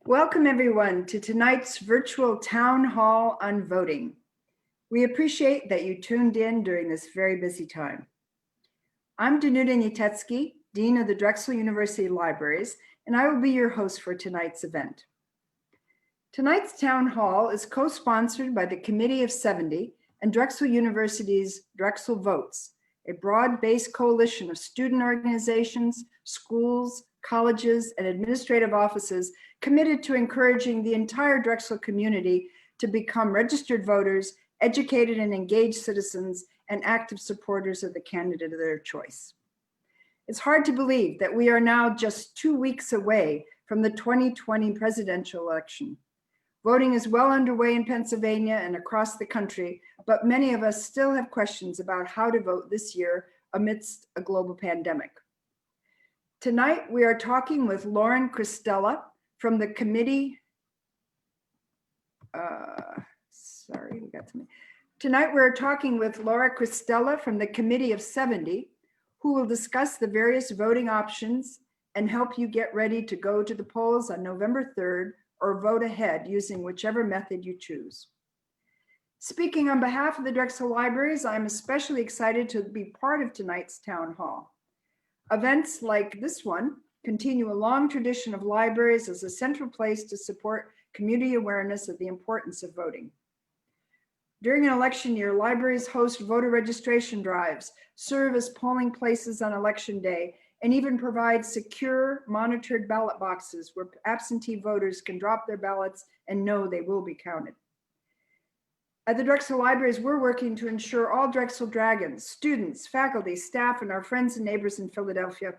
Welcome everyone to tonight's virtual town hall on voting. We appreciate that you tuned in during this very busy time. I'm Danuta Nietetsky, Dean of the Drexel University Libraries, and I will be your host for tonight's event. Tonight's town hall is co-sponsored by the Committee of 70 and Drexel University's Drexel Votes, a broad-based coalition of student organizations, schools, colleges, and administrative offices committed to encouraging the entire Drexel community to become registered voters, educated and engaged citizens, and active supporters of the candidate of their choice. It's hard to believe that we are now just 2 weeks away from the 2020 presidential election. Voting is well underway in Pennsylvania and across the country, but many of us still have questions about how to vote this year amidst a global pandemic. Tonight, we are talking with Lauren Cristella from the committee. Tonight, we're talking with Laura Cristella from the Committee of 70, who will discuss the various voting options and help you get ready to go to the polls on November 3rd or vote ahead using whichever method you choose. Speaking on behalf of the Drexel Libraries, I'm especially excited to be part of tonight's town hall. Events like this one continue a long tradition of libraries as a central place to support community awareness of the importance of voting. During an election year, libraries host voter registration drives, serve as polling places on election day, and even provide secure, monitored ballot boxes where absentee voters can drop their ballots and know they will be counted. At the Drexel Libraries, we're working to ensure all Drexel Dragons, students, faculty, staff, and our friends and neighbors in Philadelphia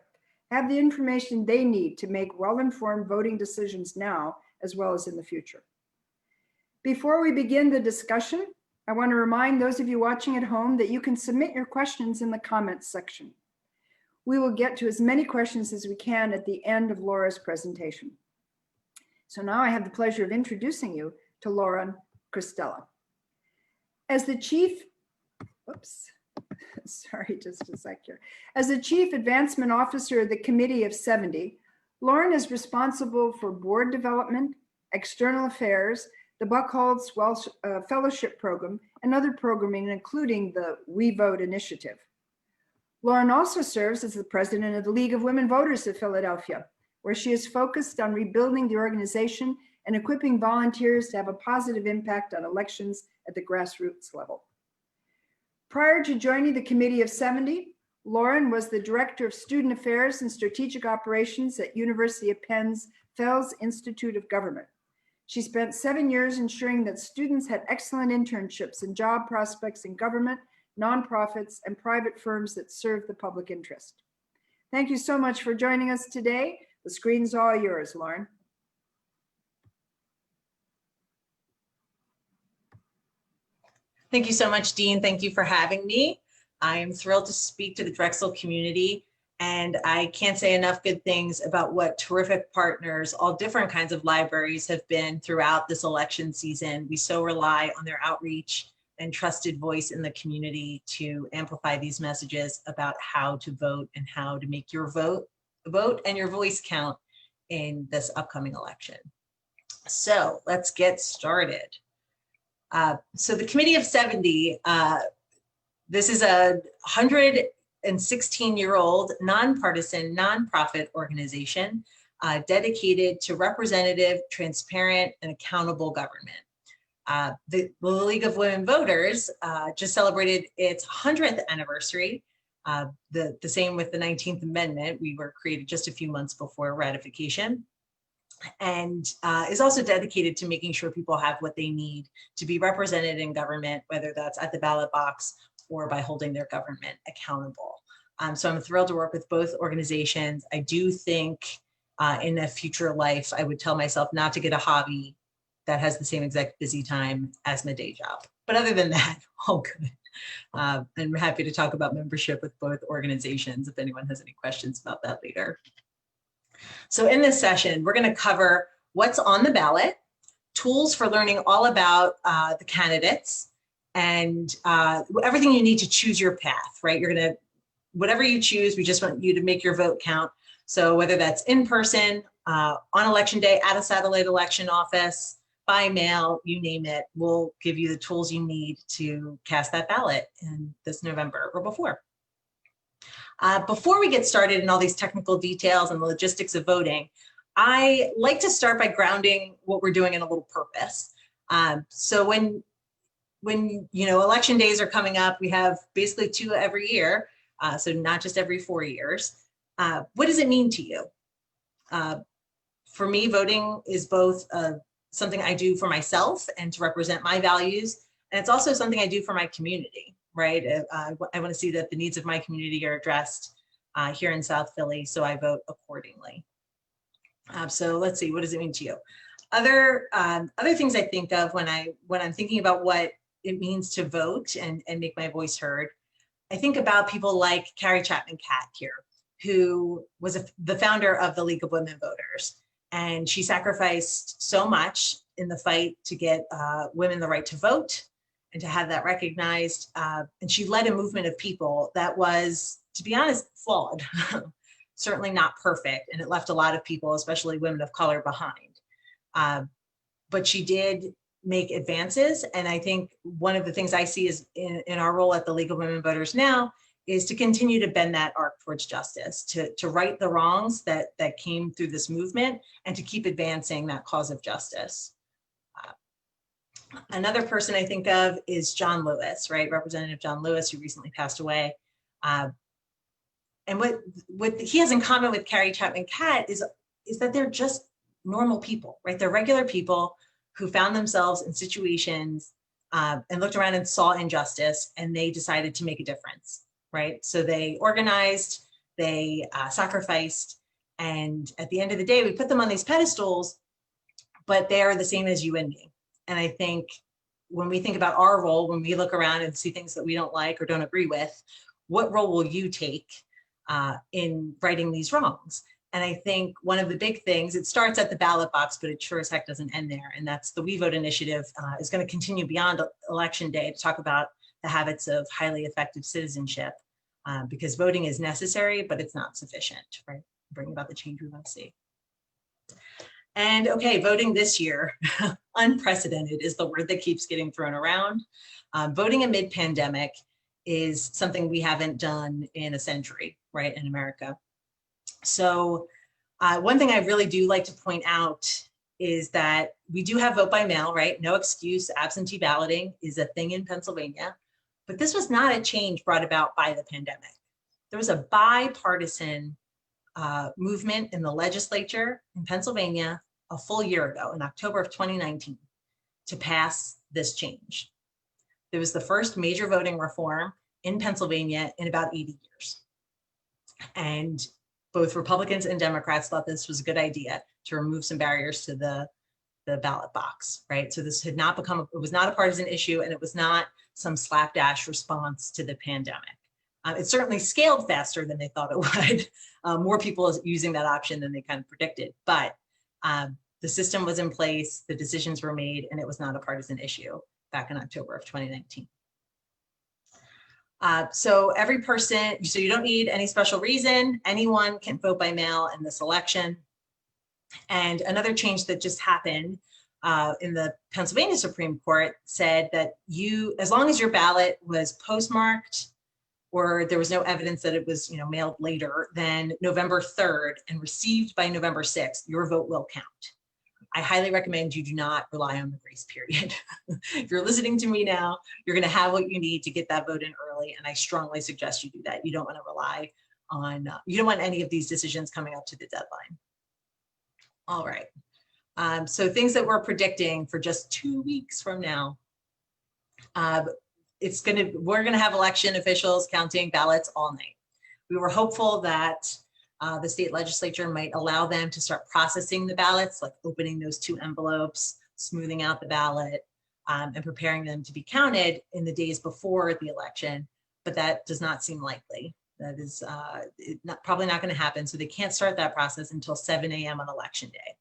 have the information they need to make well-informed voting decisions now, as well as in the future. Before we begin the discussion, I want to remind those of you watching at home that you can submit your questions in the comments section. We will get to as many questions as we can at the end of Laura's presentation. So now I have the pleasure of introducing you to Lauren Cristella. As the chief, As the Chief Advancement Officer of the Committee of 70, Lauren is responsible for board development, external affairs, the Buckholz Welsh Fellowship Program, and other programming, including the We Vote initiative. Lauren also serves as the president of the League of Women Voters of Philadelphia, where she is focused on rebuilding the organization and equipping volunteers to have a positive impact on elections at the grassroots level. Prior to joining the Committee of 70, Lauren was the Director of Student Affairs and Strategic Operations at University of Penn's Fels Institute of Government. She spent 7 years ensuring that students had excellent internships and job prospects in government, nonprofits, and private firms that serve the public interest. Thank you so much for joining us today. The screen's all yours, Lauren. Thank you so much, Dean. Thank you for having me. I am thrilled to speak to the Drexel community, and I can't say enough good things about what terrific partners all different kinds of libraries have been throughout this election season. We so rely on their outreach and trusted voice in the community to amplify these messages about how to vote and how to make your vote and your voice count in this upcoming election. So let's get started. So the Committee of 70, this is a 116-year-old nonpartisan nonprofit organization dedicated to representative, transparent, and accountable government. The League of Women Voters just celebrated its 100th anniversary, the same with the 19th Amendment. We were created just a few months before ratification, and is also dedicated to making sure people have what they need to be represented in government, whether that's at the ballot box or by holding their government accountable. So I'm thrilled to work with both organizations. I do think in a future life, I would tell myself not to get a hobby that has the same exact busy time as my day job. But other than that, all good. I'm happy to talk about membership with both organizations if anyone has any questions about that later. So in this session, we're going to cover what's on the ballot, tools for learning all about the candidates, and everything you need to choose your path, right? Whatever you choose, we just want you to make your vote count. So whether that's in person, on election day at a satellite election office, by mail, you name it. We'll give you the tools you need to cast that ballot in this November or before. Before we get started in all these technical details and the logistics of voting, I like to start by grounding what we're doing in a little purpose. So when election days are coming up, we have basically 2 every year, so not just every 4 years. What does it mean to you? For me, voting is both something I do for myself and to represent my values, and it's also something I do for my community, right? I want to see that the needs of my community are addressed here in South Philly, so I vote accordingly. So let's see, what does it mean to you? Other things I think of when I'm thinking about what it means to vote and make my voice heard, I think about people like Carrie Chapman Catt here, who was the founder of the League of Women Voters. And she sacrificed so much in the fight to get women the right to vote and to have that recognized. And she led a movement of people that was, to be honest, flawed, certainly not perfect. And it left a lot of people, especially women of color, behind. But she did make advances. And I think one of the things I see is in our role at the League of Women Voters now is to continue to bend that arc towards justice, to right the wrongs that came through this movement and to keep advancing that cause of justice. Another person I think of is John Lewis, right? Representative John Lewis, who recently passed away. And what he has in common with Carrie Chapman Catt is that they're just normal people, right? They're regular people who found themselves in situations and looked around and saw injustice, and they decided to make a difference. Right? So they organized, they sacrificed, and at the end of the day, we put them on these pedestals, but they are the same as you and me. And I think when we think about our role, when we look around and see things that we don't like or don't agree with, what role will you take in righting these wrongs? And I think one of the big things, it starts at the ballot box, but it sure as heck doesn't end there. And that's the We Vote initiative is going to continue beyond election day to talk about the habits of highly effective citizenship, because voting is necessary, but it's not sufficient, right? Bring about the change we want to see. And okay, voting this year, unprecedented is the word that keeps getting thrown around. Voting amid pandemic is something we haven't done in a century, right, in America. So one thing I really do like to point out is that we do have vote by mail, right? No excuse, absentee balloting is a thing in Pennsylvania. But this was not a change brought about by the pandemic. There was a bipartisan movement in the legislature in Pennsylvania a full year ago, in October of 2019, to pass this change. It was the first major voting reform in Pennsylvania in about 80 years. And both Republicans and Democrats thought this was a good idea to remove some barriers to the ballot box, right? So this had not become, it was not a partisan issue, and it was not some slapdash response to the pandemic. It certainly scaled faster than they thought it would. More people using that option than they kind of predicted, but the system was in place, the decisions were made, and it was not a partisan issue back in October of 2019. So every person, so you don't need any special reason, anyone can vote by mail in this election. And another change that just happened in the Pennsylvania Supreme Court said that as long as your ballot was postmarked or there was no evidence that it was mailed later than November 3rd and received by November 6th, your vote will count. I highly recommend you do not rely on the grace period. If you're listening to me now, you're going to have what you need to get that vote in early, and I strongly suggest you do that. You don't want to rely on, you don't want any of these decisions coming up to the deadline. All right. So things that we're predicting for just 2 weeks from now. We're gonna have election officials counting ballots all night. We were hopeful that the state legislature might allow them to start processing the ballots, like opening those 2 envelopes, smoothing out the ballot, and preparing them to be counted in the days before the election, but that does not seem likely. That is probably not going to happen. So they can't start that process until 7 a.m. on election day.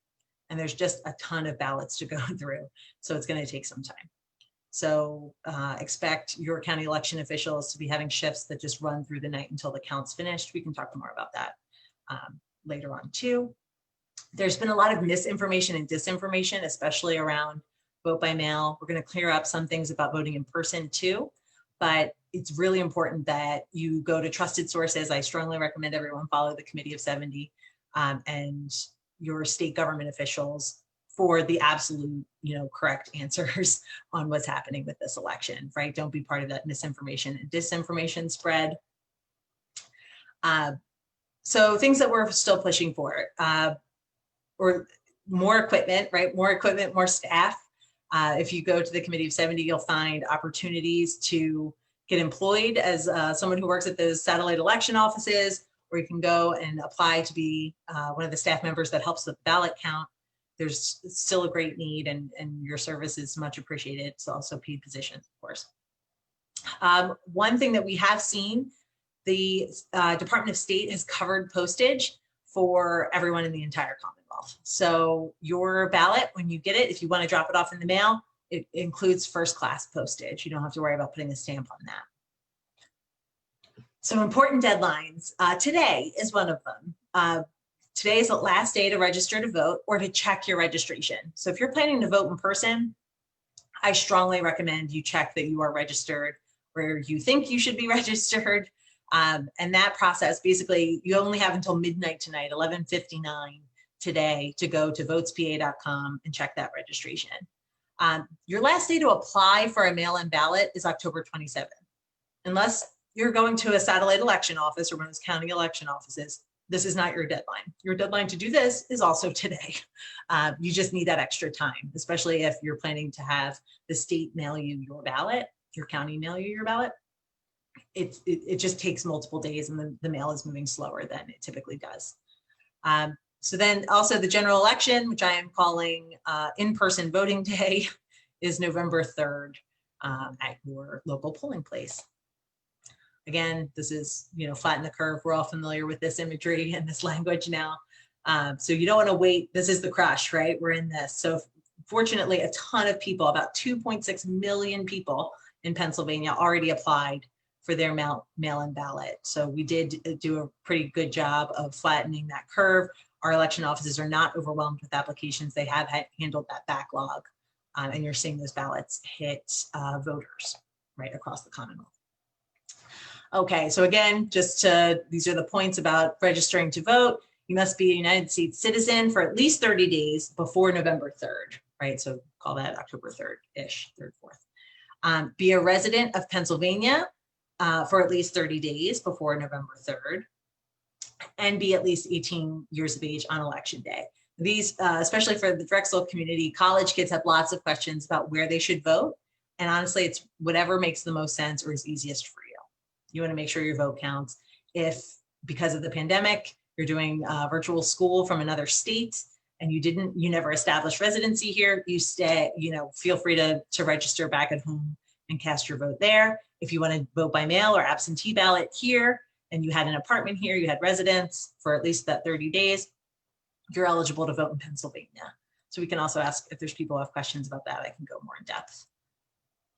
And there's just a ton of ballots to go through. So it's going to take some time. So expect your county election officials to be having shifts that just run through the night until the count's finished. We can talk more about that later on too. There's been a lot of misinformation and disinformation, especially around vote by mail. We're going to clear up some things about voting in person too, but it's really important that you go to trusted sources. I strongly recommend everyone follow the Committee of 70 and your state government officials for the absolute, correct answers on what's happening with this election, right? Don't be part of that misinformation and disinformation spread. So things that we're still pushing for, or more equipment, right? More equipment, more staff. If you go to the Committee of 70, you'll find opportunities to get employed as someone who works at those satellite election offices, or you can go and apply to be one of the staff members that helps with the ballot count. There's still a great need, and your service is much appreciated. It's also paid positions, of course. One thing that we have seen, the Department of State has covered postage for everyone in the entire Commonwealth. So your ballot, when you get it, if you want to drop it off in the mail, it includes first class postage. You don't have to worry about putting a stamp on that. So important deadlines. Today is one of them. Today is the last day to register to vote or to check your registration. So if you're planning to vote in person, I strongly recommend you check that you are registered where you think you should be registered. And that process, basically, you only have until midnight tonight, 11:59 today, to go to votespa.com and check that registration. Your last day to apply for a mail-in ballot is October 27th. Unless you're going to a satellite election office or one of those county election offices, this is not your deadline. Your deadline to do this is also today. You just need that extra time, especially if you're planning to have the state mail you your ballot, your county mail you your ballot. It just takes multiple days, and the mail is moving slower than it typically does. So then also the general election, which I am calling in-person voting day, is November 3rd at your local polling place. Again, this is, flatten the curve. We're all familiar with this imagery and this language now. So you don't want to wait. This is the crush, right? We're in this. So fortunately, a ton of people, about 2.6 million people in Pennsylvania already applied for their mail-in ballot. So we did do a pretty good job of flattening that curve. Our election offices are not overwhelmed with applications. They have handled that backlog, and you're seeing those ballots hit voters right across the Commonwealth. Okay, so again, these are the points about registering to vote. You must be a United States citizen for at least 30 days before November 3rd, right? So call that October 3rd-ish, 3rd, 4th. Be a resident of Pennsylvania for at least 30 days before November 3rd, and be at least 18 years of age on election day. These, especially for the Drexel community, college kids have lots of questions about where they should vote. And honestly, it's whatever makes the most sense or is easiest for you. You want to make sure your vote counts. If, because of the pandemic, you're doing virtual school from another state and you never established residency here, feel free to register back at home and cast your vote there. If you want to vote by mail or absentee ballot here, and you had an apartment here, you had residence for at least that 30 days, you're eligible to vote in Pennsylvania. So we can also ask if there's people who have questions about that. I can go more in depth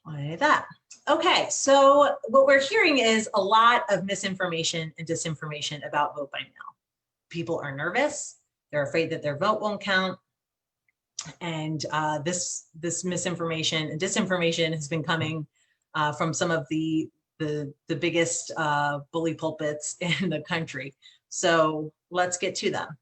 on that. Okay, so what we're hearing is a lot of misinformation and disinformation about vote by mail. People are nervous. They're afraid that their vote won't count. And this misinformation and disinformation has been coming from some of the biggest bully pulpits in the country. So let's get to them.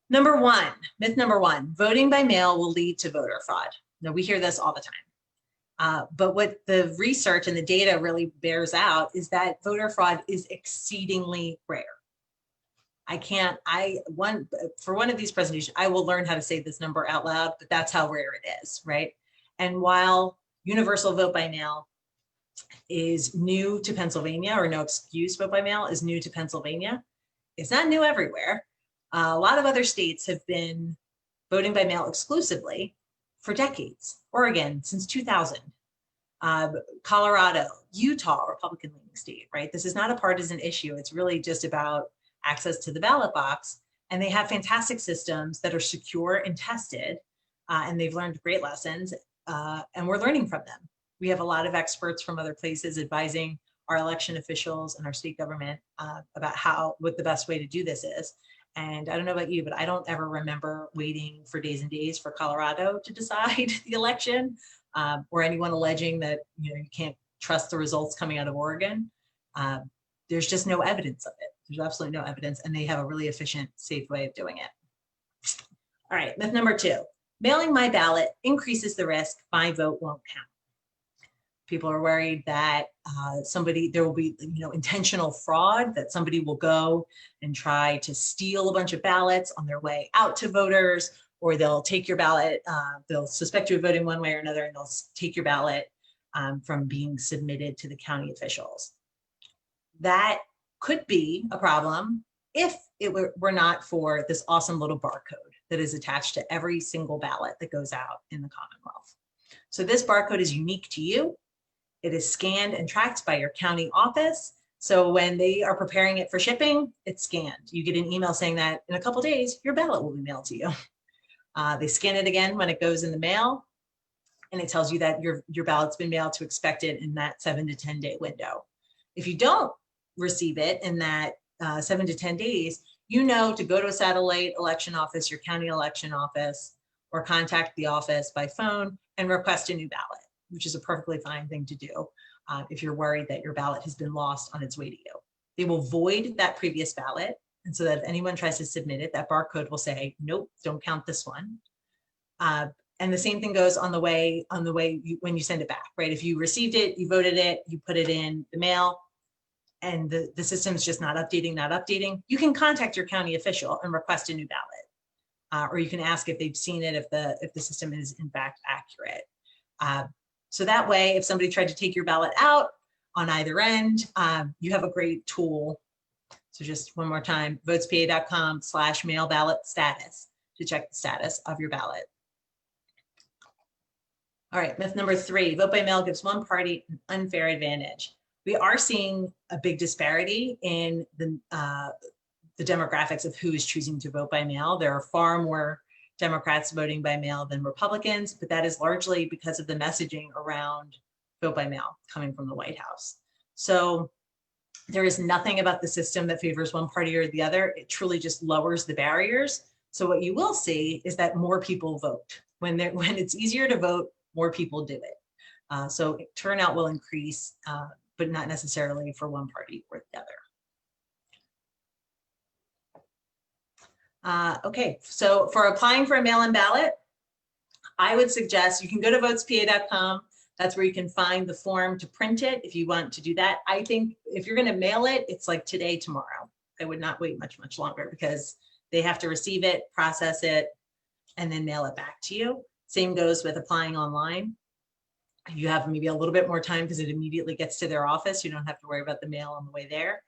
Myth number one, voting by mail will lead to voter fraud. Now, we hear this all the time. But what the research and the data really bears out is that voter fraud is exceedingly rare. For one of these presentations, I will learn how to say this number out loud, but that's how rare it is, right? And while universal vote by mail is new to Pennsylvania, or no excuse vote by mail is new to Pennsylvania, it's not new everywhere. A lot of other states have been voting by mail exclusively for decades. Oregon since 2000, Colorado, Utah, Republican leaning state, right? This is not a partisan issue. It's really just about access to the ballot box. And they have fantastic systems that are secure and tested, and they've learned great lessons, and we're learning from them. We have a lot of experts from other places advising our election officials and our state government about what the best way to do this is. And I don't know about you, but I don't ever remember waiting for days and days for Colorado to decide the election, or anyone alleging that you can't trust the results coming out of Oregon. There's just no evidence of it. There's absolutely no evidence, and they have a really efficient, safe way of doing it. All right, myth number 2, mailing my ballot increases the risk my vote won't count. People are worried that there will be intentional fraud, that somebody will go and try to steal a bunch of ballots on their way out to voters, or they'll take your ballot, they'll suspect you of voting one way or another, and they'll take your ballot from being submitted to the county officials. That could be a problem if it were not for this awesome little barcode that is attached to every single ballot that goes out in the Commonwealth. So this barcode is unique to you. It is scanned and tracked by your county office. So when they are preparing it for shipping, it's scanned. You get an email saying that in a couple of days, your ballot will be mailed to you. They scan it again when it goes in the mail, and it tells you that your ballot's been mailed to expected in that 7 to 10 day window. If you don't receive it in that 7 to 10 days, to go to a satellite election office, your county election office, or contact the office by phone and request a new ballot, which is a perfectly fine thing to do if you're worried that your ballot has been lost on its way to you. They will void that previous ballot, and so that if anyone tries to submit it, that barcode will say, nope, don't count this one. And the same thing goes on the way when you send it back, right? If you received it, you voted it, you put it in the mail, and the system's just not updating, you can contact your county official and request a new ballot. Or you can ask if they've seen it, if the system is in fact accurate. So that way, if somebody tried to take your ballot out on either end, you have a great tool. So just one more time, votespa.com/mail ballot status to check the status of your ballot. All right, myth number 3, vote by mail gives one party an unfair advantage. We are seeing a big disparity in the demographics of who is choosing to vote by mail. There are far more Democrats voting by mail than Republicans, but that is largely because of the messaging around vote by mail coming from the White House. So there is nothing about the system that favors one party or the other. It truly just lowers the barriers. So what you will see is that more people vote. When it's easier to vote, more people do it. So turnout will increase, but not necessarily for one party or the other. Okay, so for applying for a mail-in ballot, I would suggest you can go to votespa.com. That's where you can find the form to print it if you want to do that. I think if you're going to mail it, it's like today, tomorrow. I would not wait much longer because they have to receive it, process it, and then mail it back to you. Same goes with applying online. You have maybe a little bit more time because it immediately gets to their office. You don't have to worry about the mail on the way there.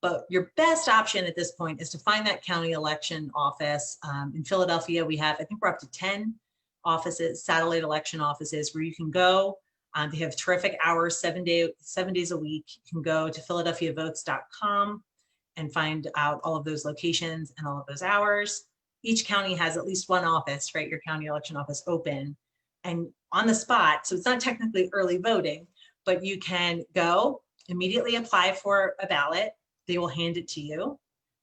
But your best option at this point is to find that county election office. In Philadelphia, we have, I think we're up to 10 offices, satellite election offices, where you can go. They have terrific hours, 7 days a week. You can go to philadelphiavotes.com and find out all of those locations and all of those hours. Each county has at least one office, right? Your county election office open and on the spot. So it's not technically early voting, but you can go immediately apply for a ballot. They will hand it to you.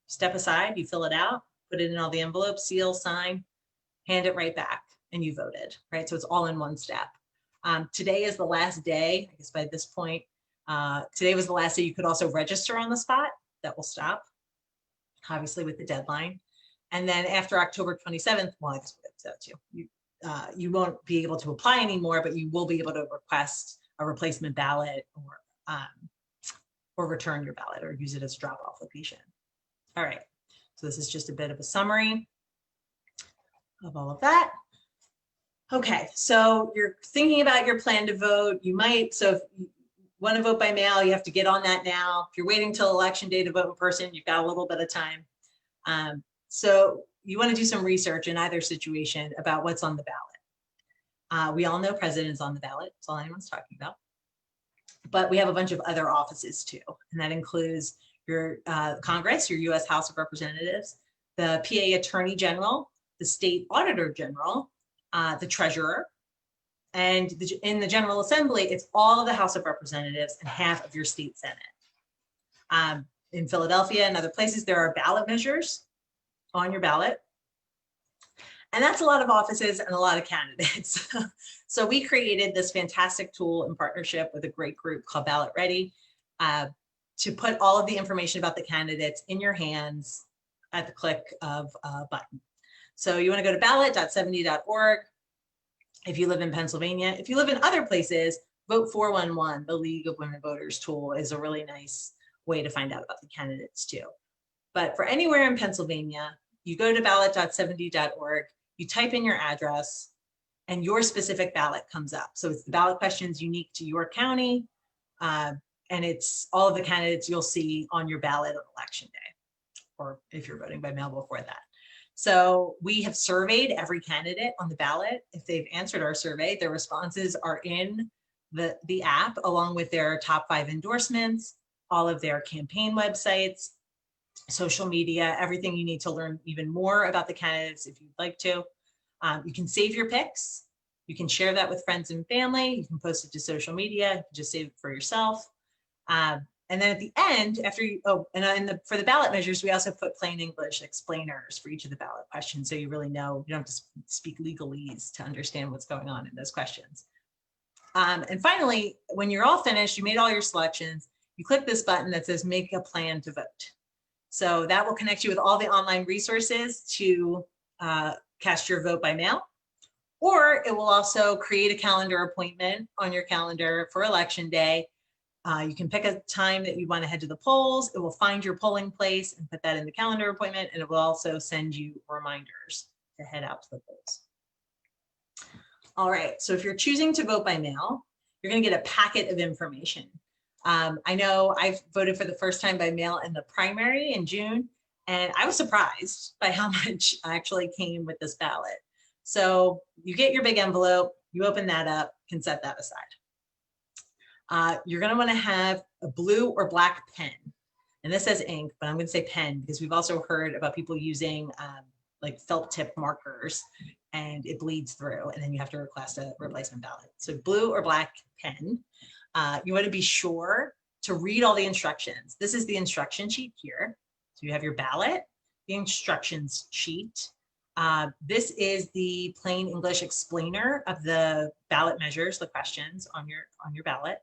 Step aside, you fill it out, put it in all the envelopes, seal, sign, hand it right back, and you voted, right? So it's all in one step. Today is the last day, I guess by this point, today was the last day you could also register on the spot. That will stop, obviously, with the deadline. And then after October 27th, well, I guess that's you won't be able to apply anymore, but you will be able to request a replacement ballot or return your ballot or use it as a drop-off location. All right, so this is just a bit of a summary of all of that. Okay, so you're thinking about your plan to vote. You might, so if you want to vote by mail, you have to get on that now. If you're waiting till election day to vote in person, you've got a little bit of time. So you want to do some research in either situation about what's on the ballot. We all know president's on the ballot. That's all anyone's talking about. But we have a bunch of other offices too, and that includes your Congress, your U.S. House of Representatives, the PA Attorney General, the State Auditor General, the Treasurer, and in the General Assembly, it's all of the House of Representatives and half of your state Senate. In Philadelphia and other places, there are ballot measures. on your ballot. And that's a lot of offices and a lot of candidates. So we created this fantastic tool in partnership with a great group called Ballot Ready to put all of the information about the candidates in your hands at the click of a button. So you want to go to ballot.70.org if you live in Pennsylvania. If you live in other places, Vote 411, the League of Women Voters tool, is a really nice way to find out about the candidates too. But for anywhere in Pennsylvania, you go to ballot.70.org, you type in your address, and your specific ballot comes up. So it's the ballot questions unique to your county, and it's all of the candidates you'll see on your ballot on election day, or if you're voting by mail before that. So we have surveyed every candidate on the ballot. If they've answered our survey, their responses are in the app, along with their top 5 endorsements, all of their campaign websites, social media, everything you need to learn even more about the candidates if you'd like to. You can save your picks. You can share that with friends and family. You can post it to social media. You can just save it for yourself. And then at the end, after you, for the ballot measures, we also put plain English explainers for each of the ballot questions. So you really know, you don't have to speak legalese to understand what's going on in those questions. And finally, when you're all finished, you made all your selections, you click this button that says make a plan to vote. So that will connect you with all the online resources to cast your vote by mail, or it will also create a calendar appointment on your calendar for election day. You can pick a time that you want to head to the polls. It will find your polling place and put that in the calendar appointment, and it will also send you reminders to head out to the polls. All right, so if you're choosing to vote by mail, you're going to get a packet of information. I know I voted for the first time by mail in the primary in June, and I was surprised by how much actually came with this ballot. So you get your big envelope, you open that up, can set that aside. You're going to want to have a blue or black pen. And this says ink, but I'm going to say pen because we've also heard about people using like felt tip markers, and it bleeds through, and then you have to request a replacement ballot. So blue or black pen. You want to be sure to read all the instructions. This is the instruction sheet here. So you have your ballot, the instructions sheet. This is the plain English explainer of the ballot measures, the questions on your ballot.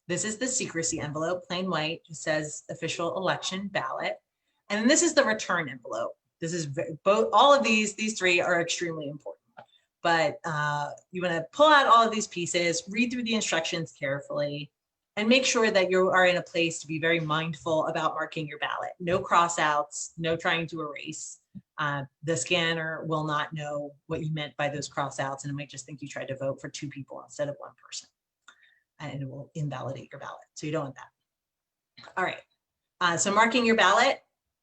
This is the secrecy envelope, plain white, it says official election ballot. And then this is the return envelope. This is both, all of these 3 are extremely important. But you want to pull out all of these pieces, read through the instructions carefully, and make sure that you are in a place to be very mindful about marking your ballot. No crossouts, no trying to erase. The scanner will not know what you meant by those crossouts, and it might just think you tried to vote for 2 people instead of 1 person. And it will invalidate your ballot. So you don't want that. All right. So marking your ballot,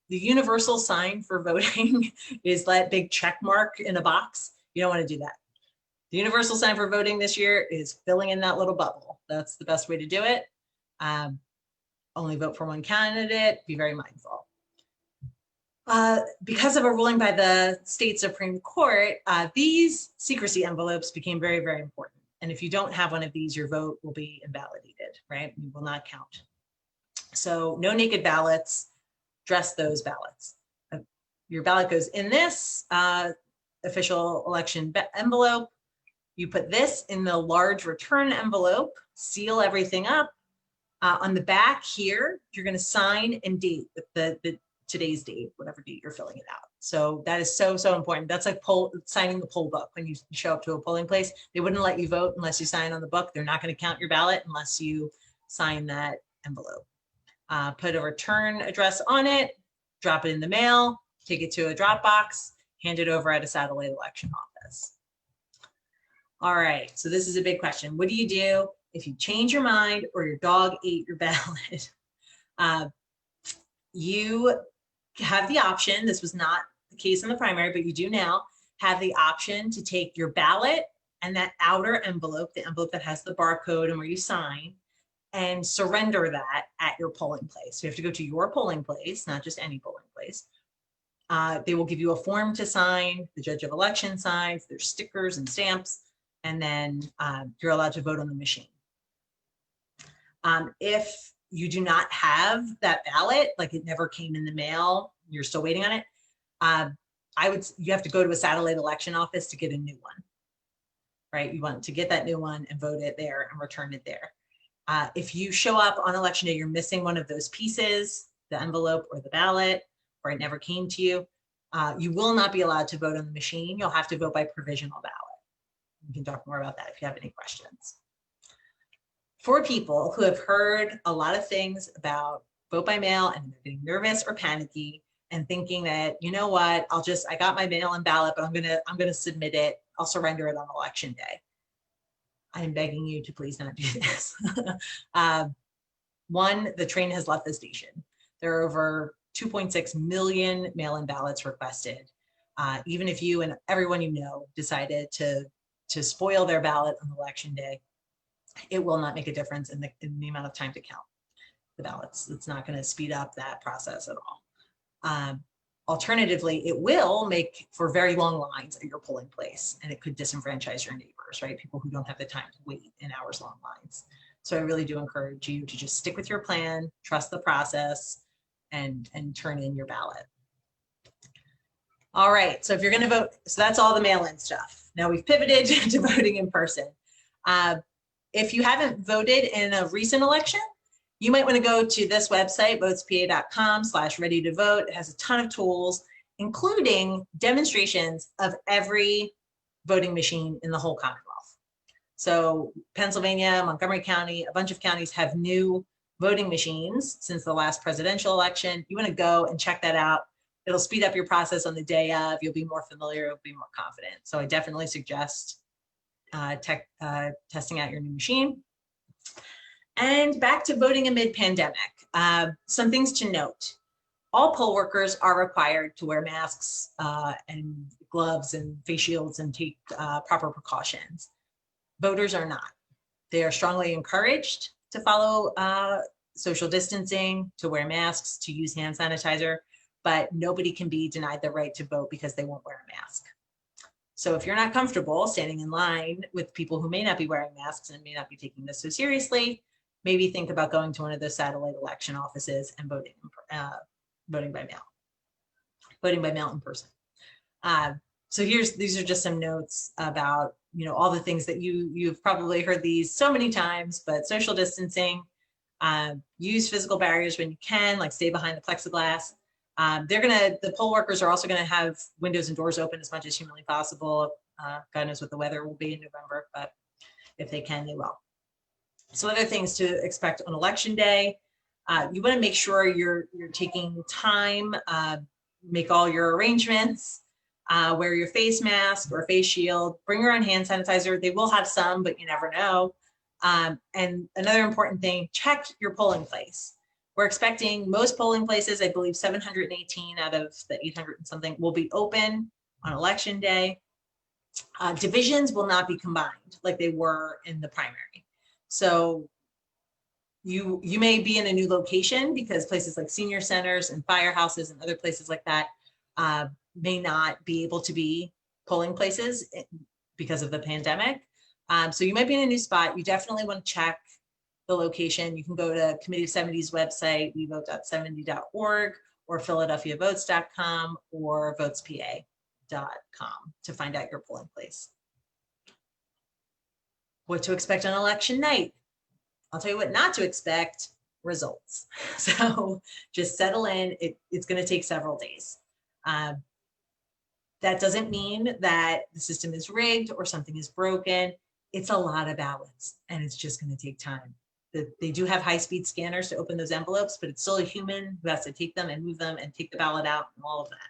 the universal sign for voting is that big check mark in a box. You don't want to do that. The universal sign for voting this year is filling in that little bubble. That's the best way to do it. Only vote for 1 candidate. Be very mindful. Because of a ruling by the state Supreme Court, these secrecy envelopes became very, very important. And if you don't have one of these, your vote will be invalidated, right? You will not count. So no naked ballots, dress those ballots. Your ballot goes in this official election envelope. You put this in the large return envelope, seal everything up. On the back here, you're going to sign and date the today's date, whatever date you're filling it out. So that is so, so important. That's like signing the poll book. When you show up to a polling place, they wouldn't let you vote unless you sign on the book. They're not going to count your ballot unless you sign that envelope. Put a return address on it, drop it in the mail, take it to a drop box, hand it over at a satellite election office. All right, so this is a big question. What do you do if you change your mind or your dog ate your ballot? You have the option, this was not the case in the primary, but you do now have the option to take your ballot and that outer envelope, the envelope that has the barcode and where you sign, and surrender that at your polling place. So you have to go to your polling place, not just any polling place. They will give you a form to sign, the judge of election signs, there's stickers and stamps, and then you're allowed to vote on the machine. If you do not have that ballot, like it never came in the mail, you're still waiting on it, You have to go to a satellite election office to get a new one, right? You want to get that new one and vote it there and return it there. If you show up on election day, you're missing one of those pieces, the envelope or the ballot, or it never came to you, you will not be allowed to vote on the machine. You'll have to vote by provisional ballot. We can talk more about that if you have any questions. For people who have heard a lot of things about vote by mail and they're getting nervous or panicky and thinking that, you know what, I got my mail-in ballot, but I'm gonna submit it. I'll surrender it on election day. I'm begging you to please not do this. One, the train has left the station. There are over 2.6 million mail-in ballots requested. Even if you and everyone you know decided to spoil their ballot on election day, it will not make a difference in the amount of time to count the ballots. It's not going to speed up that process at all. Alternatively, it will make for very long lines at your polling place, and it could disenfranchise your neighbors, right? People who don't have the time to wait in hours-long lines. So I really do encourage you to just stick with your plan, trust the process, and turn in your ballot. All right, so if you're going to vote, so that's all the mail-in stuff. Now we've pivoted to voting in person. If you haven't voted in a recent election, you might want to go to this website, votespa.com/ready-to-vote. It has a ton of tools, including demonstrations of every voting machine in the whole Commonwealth. So Pennsylvania, Montgomery County, a bunch of counties have new voting machines since the last presidential election. You want to go and check that out. It'll speed up your process on the day of. You'll be more familiar, you'll be more confident. So I definitely suggest testing out your new machine. And back to voting amid pandemic. Some things to note. All poll workers are required to wear masks and gloves and face shields and take proper precautions. Voters are not. They are strongly encouraged to follow social distancing, to wear masks, to use hand sanitizer, but nobody can be denied the right to vote because they won't wear a mask. So if you're not comfortable standing in line with people who may not be wearing masks and may not be taking this so seriously, maybe think about going to one of those satellite election offices and voting by mail. Voting by mail in person. So these are just some notes about, all the things that you've probably heard these so many times, but social distancing, use physical barriers when you can, like stay behind the plexiglass. The poll workers are also gonna have windows and doors open as much as humanly possible. God knows what the weather will be in November, but if they can, they will. So other things to expect on election day, you wanna make sure you're taking time, make all your arrangements, wear your face mask or face shield, bring your own hand sanitizer. They will have some, but you never know. And another important thing, check your polling place. We're expecting most polling places, I believe 718 out of the 800 and something, will be open on election day. Divisions will not be combined like they were in the primary. So you may be in a new location because places like senior centers and firehouses and other places like that may not be able to be polling places because of the pandemic. So you might be in a new spot. You definitely want to check the location. You can go to Committee of 70's website, wevote.70.org, or philadelphiavotes.com or votespa.com to find out your polling place. What to expect on election night? I'll tell you what not to expect: results. So just settle in. It's going to take several days. That doesn't mean that the system is rigged or something is broken. It's a lot of ballots, and it's just going to take time. They do have high-speed scanners to open those envelopes, but it's still a human who has to take them and move them and take the ballot out and all of that,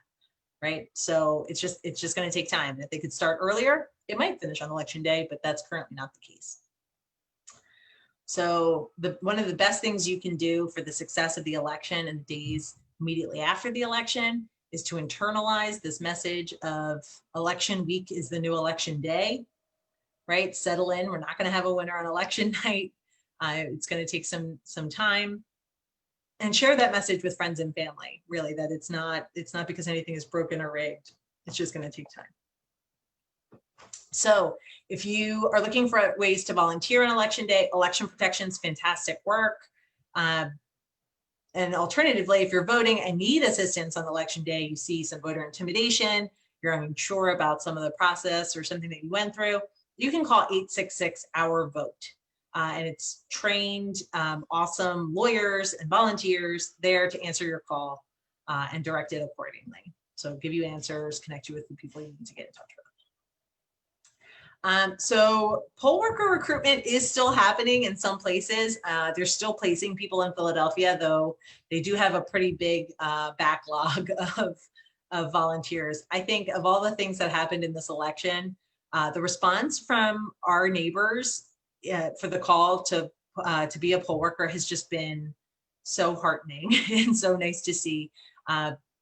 right? So it's just going to take time. If they could start earlier, it might finish on election day, but that's currently not the case. So one of the best things you can do for the success of the election and the days immediately after the election is to internalize this message of election week is the new election day, right? Settle in. We're not going to have a winner on election night. It's going to take some time, and share that message with friends and family, really, that it's not because anything is broken or rigged. It's just going to take time. So if you are looking for ways to volunteer on election day, election protection's fantastic work. And alternatively, if you're voting and need assistance on election day, you see some voter intimidation, you're unsure about some of the process or something that you went through, you can call 866-OUR-VOTE. And it's trained, awesome lawyers and volunteers there to answer your call and direct it accordingly. So give you answers, connect you with the people you need to get in touch with. So poll worker recruitment is still happening in some places. They're still placing people in Philadelphia, though they do have a pretty big backlog of volunteers. I think of all the things that happened in this election, the response from our neighbors for the call to be a poll worker has just been so heartening and so nice to see.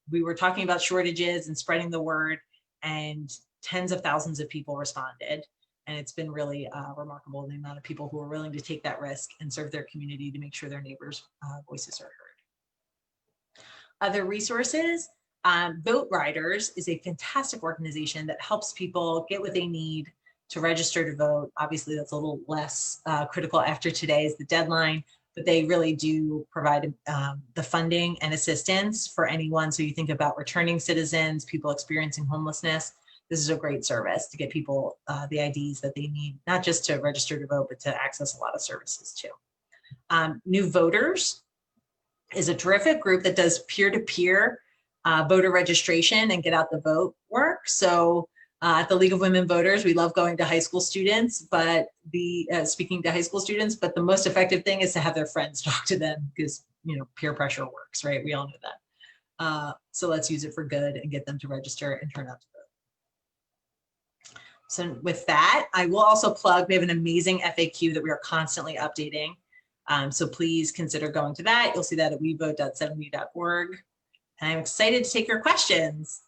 We were talking about shortages and spreading the word, and tens of thousands of people responded. And it's been really remarkable, the amount of people who are willing to take that risk and serve their community to make sure their neighbors' voices are heard. Other resources, Vote Riders is a fantastic organization that helps people get what they need to register to vote. Obviously, that's a little less critical after today is the deadline, but they really do provide the funding and assistance for anyone. So you think about returning citizens, people experiencing homelessness. This is a great service to get people the IDs that they need, not just to register to vote, but to access a lot of services too. New Voters is a terrific group that does peer-to-peer voter registration and get out the vote work. So at the League of Women Voters, we love going to high school students, but speaking to high school students, but the most effective thing is to have their friends talk to them because, you know, peer pressure works, right? We all know that. So let's use it for good and get them to register and turn out to vote. So with that, I will also plug, we have an amazing FAQ that we are constantly updating. So please consider going to that. You'll see that at wevote.70.org. And I'm excited to take your questions.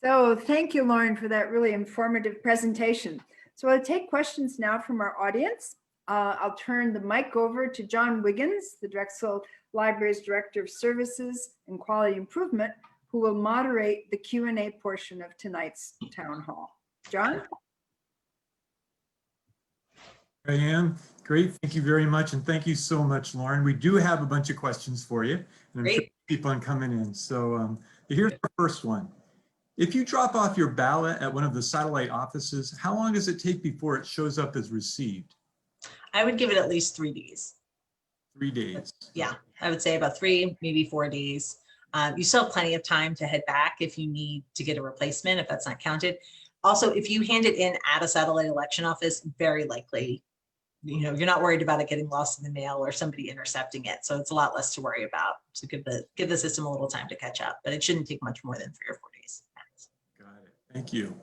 So thank you, Lauren, for that really informative presentation. So I'll take questions now from our audience. I'll turn the mic over to John Wiggins, the Drexel Library's Director of Services and Quality Improvement, who will moderate the Q&A portion of tonight's town hall. John? Diane, great. Thank you very much. And thank you so much, Lauren. We do have a bunch of questions for you. And I'm sure keep on coming in. So here's the first one. If you drop off your ballot at one of the satellite offices, how long does it take before it shows up as received? I would give it at least 3 days. 3 days. Yeah, I would say about 3, maybe 4 days. You still have plenty of time to head back if you need to get a replacement, if that's not counted. Also, if you hand it in at a satellite election office, very likely, you know, you're not worried about it getting lost in the mail or somebody intercepting it. So it's a lot less to worry about. So give the system a little time to catch up, but it shouldn't take much more than 3 or 4 days. Got it. Thank you.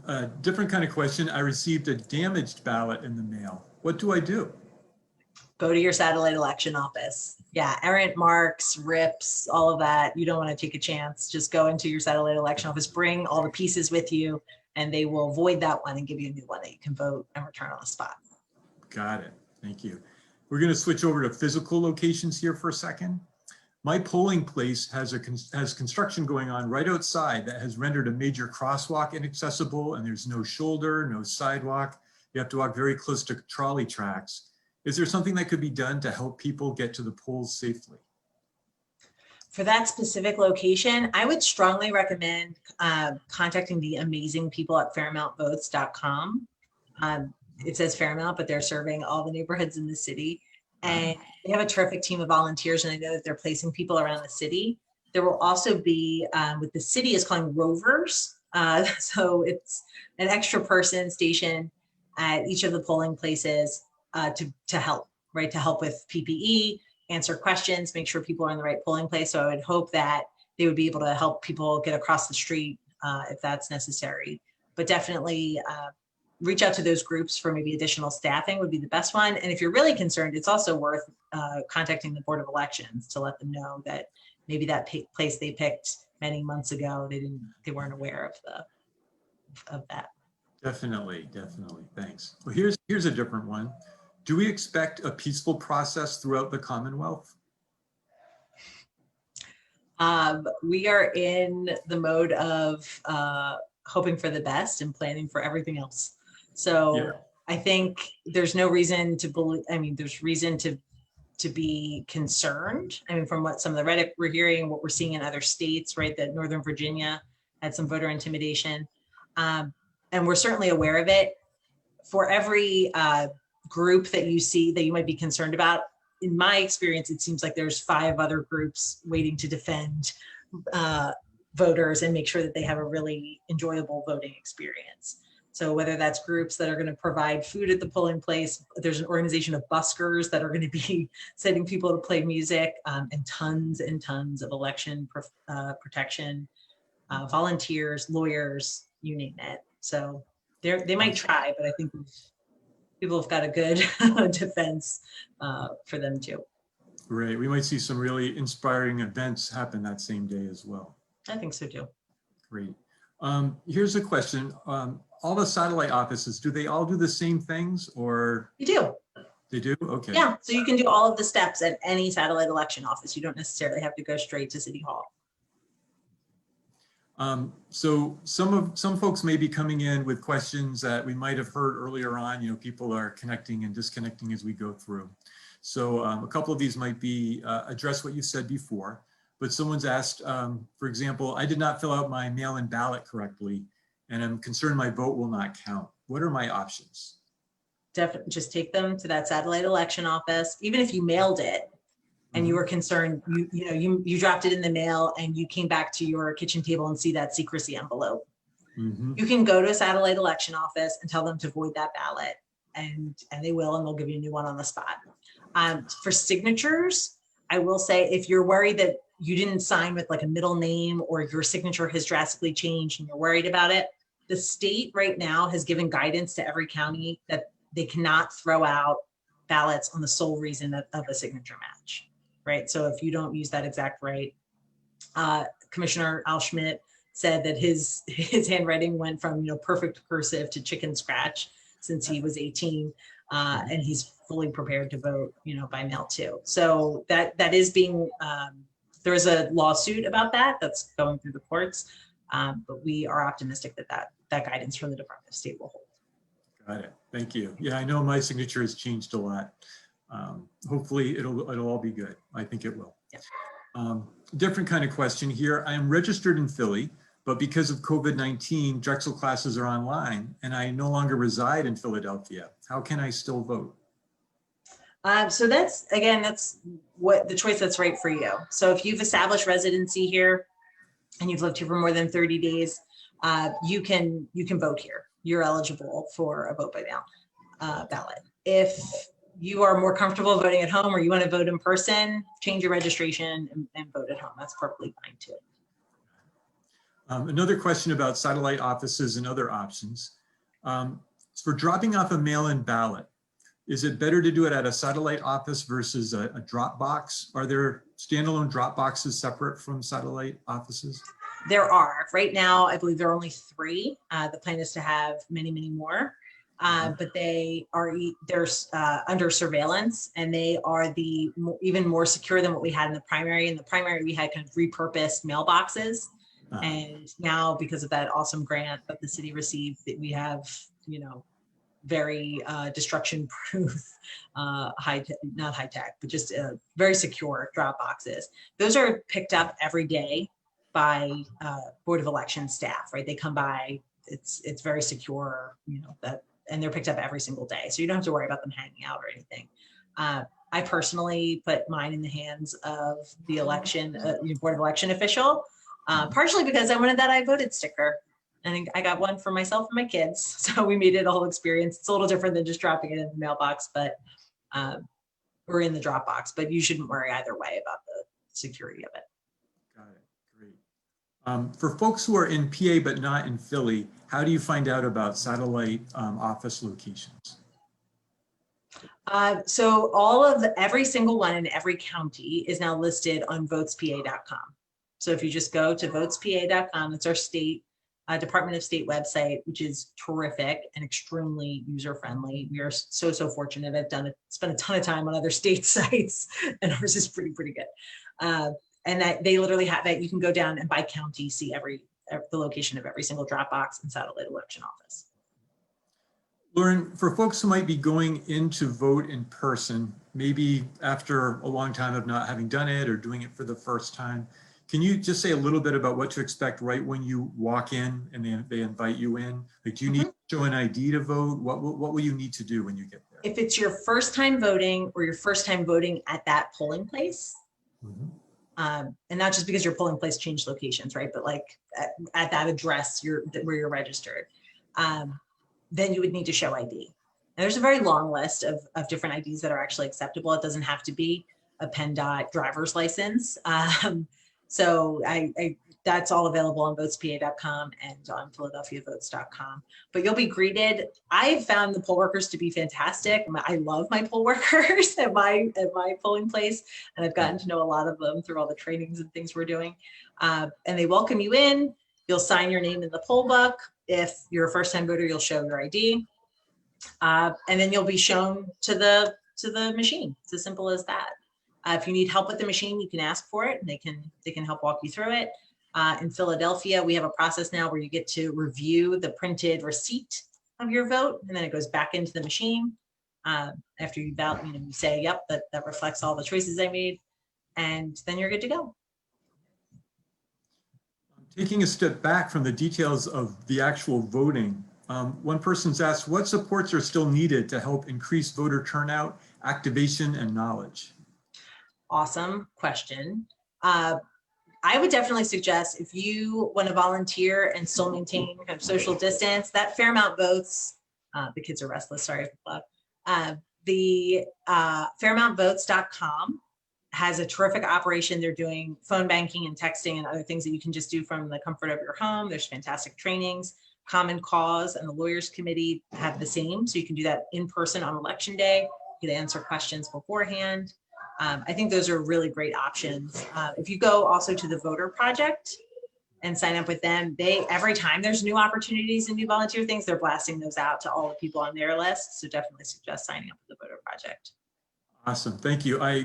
A different kind of question. I received a damaged ballot in the mail. What do I do? Go to your satellite election office. Yeah, errant marks, rips, all of that. You don't want to take a chance. Just go into your satellite election office, bring all the pieces with you, and they will void that one and give you a new one that you can vote and return on the spot. Got it. Thank you. We're going to switch over to physical locations here for a second. My polling place has construction going on right outside that has rendered a major crosswalk inaccessible, and there's no shoulder, no sidewalk. You have to walk very close to trolley tracks. Is there something that could be done to help people get to the polls safely? For that specific location, I would strongly recommend contacting the amazing people at FairmountVotes.com. It says Fairmount, but they're serving all the neighborhoods in the city. And they have a terrific team of volunteers, and I know that they're placing people around the city. There will also be, what the city is calling rovers. So it's an extra person stationed at each of the polling places to help, right? To help with PPE, answer questions, make sure people are in the right polling place. So I would hope that they would be able to help people get across the street if that's necessary. But definitely reach out to those groups for maybe additional staffing would be the best one. And if you're really concerned, it's also worth contacting the Board of Elections to let them know that maybe that place they picked many months ago, they weren't aware of that. Definitely. Thanks. Well, here's a different one. Do we expect a peaceful process throughout the Commonwealth? We are in the mode of hoping for the best and planning for everything else. So yeah. I think there's no reason to believe, there's reason to to be concerned. I mean, from what some of the Reddit we're hearing, what we're seeing in other states, right? That Northern Virginia had some voter intimidation. And we're certainly aware of it. For every group that you see that you might be concerned about, in my experience, it seems like there's 5 other groups waiting to defend voters and make sure that they have a really enjoyable voting experience. So whether that's groups that are going to provide food at the polling place, there's an organization of buskers that are going to be sending people to play music, and tons of election protection, volunteers, lawyers, you name it. So they might try, but I think people have got a good defense for them too. Great. We might see some really inspiring events happen that same day as well. I think so too. Great. Here's a question. All the satellite offices, do they all do the same things, or? You do. They do? Okay. Yeah, so you can do all of the steps at any satellite election office. You don't necessarily have to go straight to City Hall. So some folks may be coming in with questions that we might have heard earlier on. You know, people are connecting and disconnecting as we go through. So a couple of these might be address what you said before, but someone's asked, for example, I did not fill out my mail-in ballot correctly, and I'm concerned my vote will not count. What are my options? Definitely just take them to that satellite election office. Even if you mailed it and you were concerned, you dropped it in the mail and you came back to your kitchen table and see that secrecy envelope. You can go to a satellite election office and tell them to void that ballot, and they will, and they'll give you a new one on the spot. For signatures, I will say, if you're worried that you didn't sign with like a middle name, or your signature has drastically changed and you're worried about it, the state right now has given guidance to every county that they cannot throw out ballots on the sole reason of a signature match, right? So if you don't use that exact right, Commissioner Al Schmidt said that his handwriting went from perfect cursive to chicken scratch since he was 18, and he's fully prepared to vote by mail too. So that is being there is a lawsuit about that's going through the courts, but we are optimistic that guidance from the Department of State will hold. Got it. Thank you. Yeah, I know my signature has changed a lot. Hopefully it'll all be good. I think it will. Yeah. Different kind of question here. I am registered in Philly, but because of COVID-19, Drexel classes are online and I no longer reside in Philadelphia. How can I still vote? So that's what the choice that's right for you. So if you've established residency here and you've lived here for more than 30 days, you can vote here. You're eligible for a vote by mail ballot. If you are more comfortable voting at home, or you want to vote in person, change your registration and vote at home. That's perfectly fine too. Another question about satellite offices and other options. For dropping off a mail-in ballot, is it better to do it at a satellite office versus a drop box? Are there standalone drop boxes separate from satellite offices? There are. Right now, I believe there are only 3. The plan is to have many, many more, but they're under surveillance, and they are even more secure than what we had in the primary. In the primary, we had kind of repurposed mailboxes, and now because of that awesome grant that the city received, that we have, very destruction-proof, not high tech, but just very secure drop boxes. Those are picked up every day by Board of Election staff, right? They come by, it's very secure, and they're picked up every single day. So you don't have to worry about them hanging out or anything. I personally put mine in the hands of the election, Board of Election official, partially because I wanted that I voted sticker. I think I got one for myself and my kids. So we made it a whole experience. It's a little different than just dropping it in the mailbox, but or in the drop box, but you shouldn't worry either way about the security of it. Got it. Great. For folks who are in PA but not in Philly, how do you find out about satellite office locations? So every single one in every county is now listed on votespa.com. So if you just go to votespa.com, it's our state Department of State website, which is terrific and extremely user-friendly. We are so fortunate. I've spent a ton of time on other state sites, and ours is pretty good. And that they literally have that. You can go down and by county see the location of every single drop box and satellite election office. Lauren, for folks who might be going in to vote in person, maybe after a long time of not having done it or doing it for the first time, can you just say a little bit about what to expect right when you walk in and they invite you in? Like, do you need to show an ID to vote? What will you need to do when you get there? If it's your first time voting or your first time voting at that polling place, and not just because your polling place changed locations, right? But like at that address where you're registered, then you would need to show ID. And there's a very long list of different IDs that are actually acceptable. It doesn't have to be a PennDOT driver's license. So that's all available on votespa.com and on philadelphiavotes.com. But you'll be greeted. I've found the poll workers to be fantastic. I love my poll workers at my polling place, and I've gotten to know a lot of them through all the trainings and things we're doing. And they welcome you in. You'll sign your name in the poll book. If you're a first-time voter, you'll show your ID, and then you'll be shown to the machine. It's as simple as that. If you need help with the machine, you can ask for it, and they can help walk you through it. In Philadelphia, we have a process now where you get to review the printed receipt of your vote, and then it goes back into the machine. After you vote, you say, "Yep, that reflects all the choices I made," and then you're good to go. Taking a step back from the details of the actual voting, one person's asked, what supports are still needed to help increase voter turnout, activation, and knowledge? Awesome question. I would definitely suggest, if you want to volunteer and still maintain kind of social distance, that Fairmount Votes, the kids are restless, sorry for the plug. The fairmountvotes.com has a terrific operation. They're doing phone banking and texting and other things that you can just do from the comfort of your home. There's fantastic trainings. Common Cause and the Lawyers Committee have the same. So you can do that in person on election day. You can answer questions beforehand. I think those are really great options. If you go also to the Voter Project and sign up with them, every time there's new opportunities and new volunteer things, they're blasting those out to all the people on their list. So definitely suggest signing up with the Voter Project. Awesome, thank you. I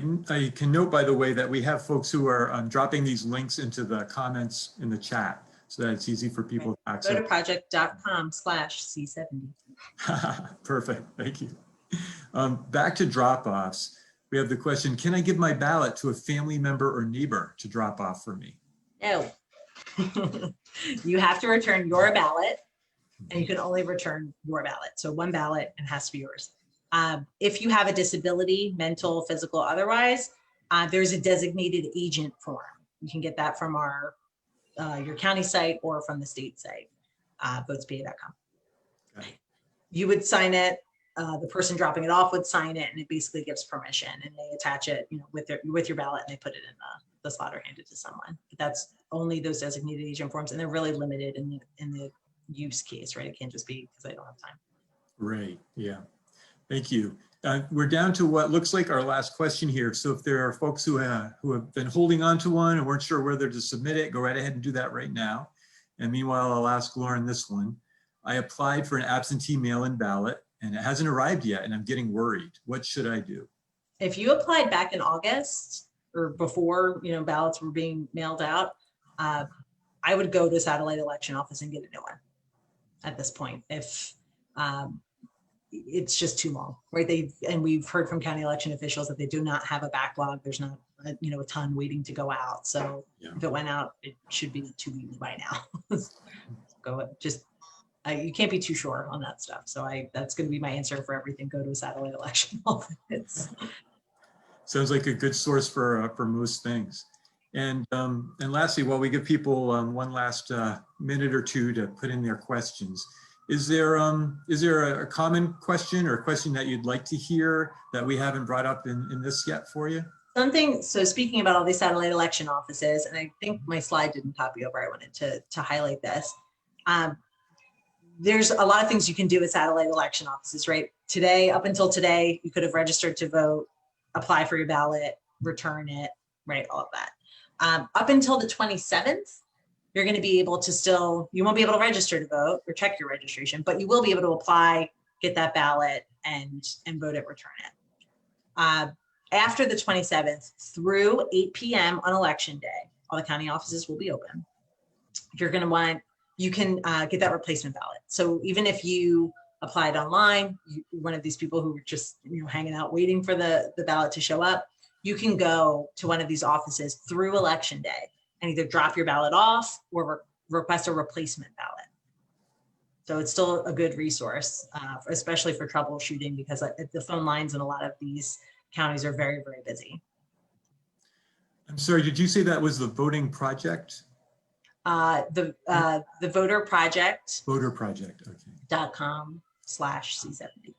can note, by the way, that we have folks who are dropping these links into the comments in the chat so that it's easy for people to access. Voterproject.com/C70. Perfect, thank you. Back to drop-offs. We have the question, can I give my ballot to a family member or neighbor to drop off for me? No. You have to return your ballot, and you can only return your ballot. So one ballot, and it has to be yours. If you have a disability, mental, physical, otherwise, there's a designated agent form. You can get that from your county site or from the state site, votespa.com. Okay. You would sign it. The person dropping it off would sign it, and it basically gives permission, and they attach it, with your ballot, and they put it in the slot or hand it to someone. But that's only those designated agent forms, and they're really limited in the use case, right? It can't just be because I don't have time. Right. Yeah. Thank you. We're down to what looks like our last question here. So if there are folks who have been holding on to one and weren't sure whether to submit it, go right ahead and do that right now. And meanwhile, I'll ask Lauren this one. I applied for an absentee mail-in ballot and it hasn't arrived yet and I'm getting worried. What should I do? If you applied back in August or before, ballots were being mailed out, I would go to satellite election office and get a new one at this point. If it's just too long, right? And we've heard from county election officials that they do not have a backlog. There's not, a ton waiting to go out. So yeah. If it went out, it should be 2 weeks by now. You can't be too sure on that stuff. So that's going to be my answer for everything. Go to a satellite election office. Sounds like a good source for most things. And lastly, while we give people one last minute or two to put in their questions, is there a common question or a question that you'd like to hear that we haven't brought up in this yet for you? So speaking about all these satellite election offices, and I think my slide didn't copy over, I wanted to highlight this. There's a lot of things you can do with satellite election offices, right? Up until today, you could have registered to vote, apply for your ballot, return it, right? All of that. Up until the 27th, you're going to be able to you won't be able to register to vote or check your registration, but you will be able to apply, get that ballot and vote it, return it. After the 27th through 8 p.m. on election day, all the county offices will be open. You're going to you can get that replacement ballot. So even if you applied online, one of these people who were just hanging out waiting for the ballot to show up, you can go to one of these offices through election day and either drop your ballot off or request a replacement ballot. So it's still a good resource, especially for troubleshooting, because the phone lines in a lot of these counties are very, very busy. I'm sorry, did you say that was the voting project? The voter project. Voter project, okay. .com/C70.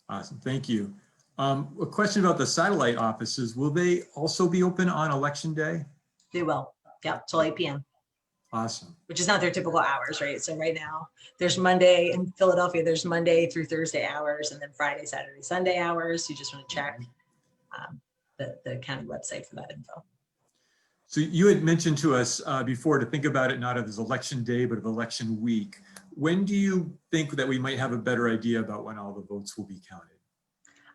Awesome, thank you. A question about the satellite offices. Will they also be open on election day? They will, yep, till 8 p.m. Awesome. Which is not their typical hours, right? So right now there's Monday in Philadelphia, there's Monday through Thursday hours, and then Friday, Saturday, Sunday hours. You just want to check the county website for that info. So you had mentioned to us before to think about it not as election day, but of election week. When do you think that we might have a better idea about when all the votes will be counted?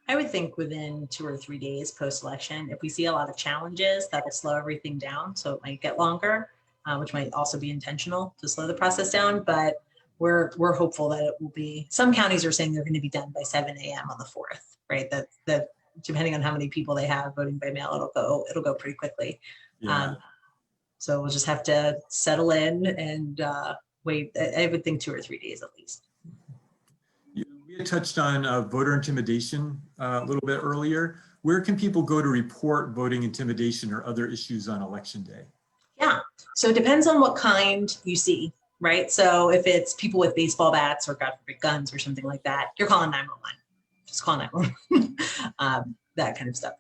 I would think within 2 or 3 days post-election. If we see a lot of challenges, that will slow everything down. So it might get longer, which might also be intentional to slow the process down. But we're hopeful that it will be. Some counties are saying they're going to be done by 7 a.m. on the 4th, right? That depending on how many people they have voting by mail, it'll go pretty quickly. Yeah. So we'll just have to settle in and wait. I would think 2 or 3 days at least. We had touched on voter intimidation a little bit earlier. Where can people go to report voting intimidation or other issues on election day? Yeah, so it depends on what kind you see, right? So if it's people with baseball bats or God forbid guns or something like that, you're calling 911. Just call 911, that kind of stuff.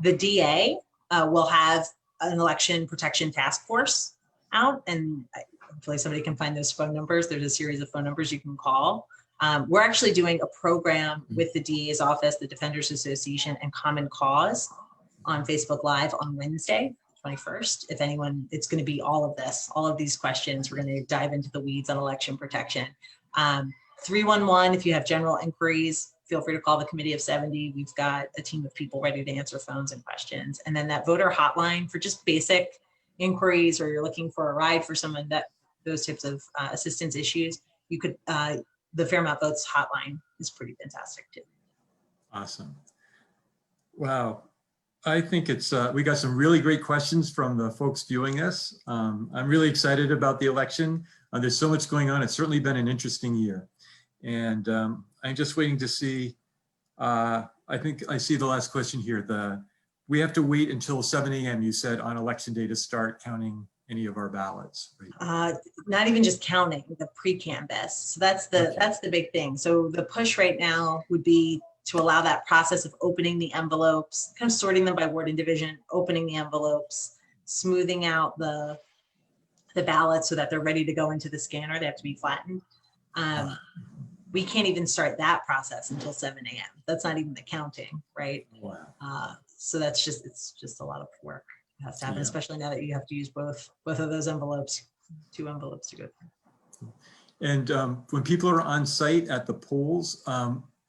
The DA will have an election protection task force out, and hopefully somebody can find those phone numbers. There's a series of phone numbers you can call. We're actually doing a program with the DA's office, the Defenders Association, and Common Cause on Facebook Live on Wednesday, 21st. If anyone, it's going to be all of this, all of these questions. We're going to dive into the weeds on election protection. 311, if you have general inquiries, feel free to call the Committee of 70. We've got a team of people ready to answer phones and questions. And then that voter hotline for just basic inquiries, or you're looking for a ride for someone, that those types of assistance issues, you could, the Fairmount Votes hotline is pretty fantastic too. Awesome. Wow. I think it's, we got some really great questions from the folks viewing this. I'm really excited about the election. There's so much going on. It's certainly been an interesting year. And I'm just waiting to see, I think I see the last question here. We have to wait until 7 a.m. you said on election day to start counting any of our ballots, right? Not even just counting, the pre-canvass. So that's the big thing. So the push right now would be to allow that process of opening the envelopes, kind of sorting them by ward and division, opening the envelopes, smoothing out the ballots so that they're ready to go into the scanner. They have to be flattened. We can't even start that process until 7 a.m. That's not even the counting, right? Wow. So it's just a lot of work. It has to happen, Yeah. Especially now that you have to use both of those envelopes, 2 envelopes to go through. And when people are on site at the polls,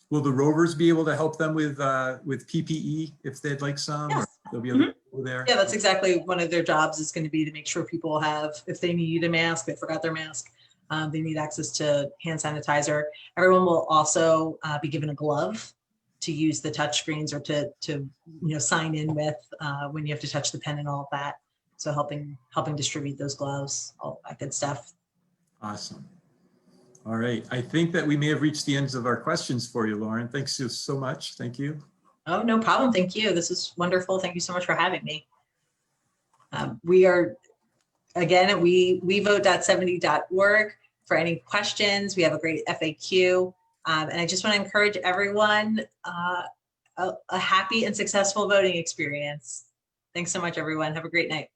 will the rovers be able to help them with PPE if they'd like some? Yes. Or there'll be other people there? Yeah, that's exactly one of their jobs is going to be to make sure people have, if they need a mask, they forgot their mask, they need access to hand sanitizer. Everyone will also be given a glove to use the touch screens or to sign in with when you have to touch the pen and all of that. So helping distribute those gloves, all that good stuff. Awesome. All right. I think that we may have reached the ends of our questions for you, Lauren. Thanks so much. Thank you. Oh, no problem. Thank you. This is wonderful. Thank you so much for having me. We are, again, we vote.70.org for any questions. We have a great FAQ. And I just want to encourage everyone a happy and successful voting experience. Thanks so much, everyone. Have a great night.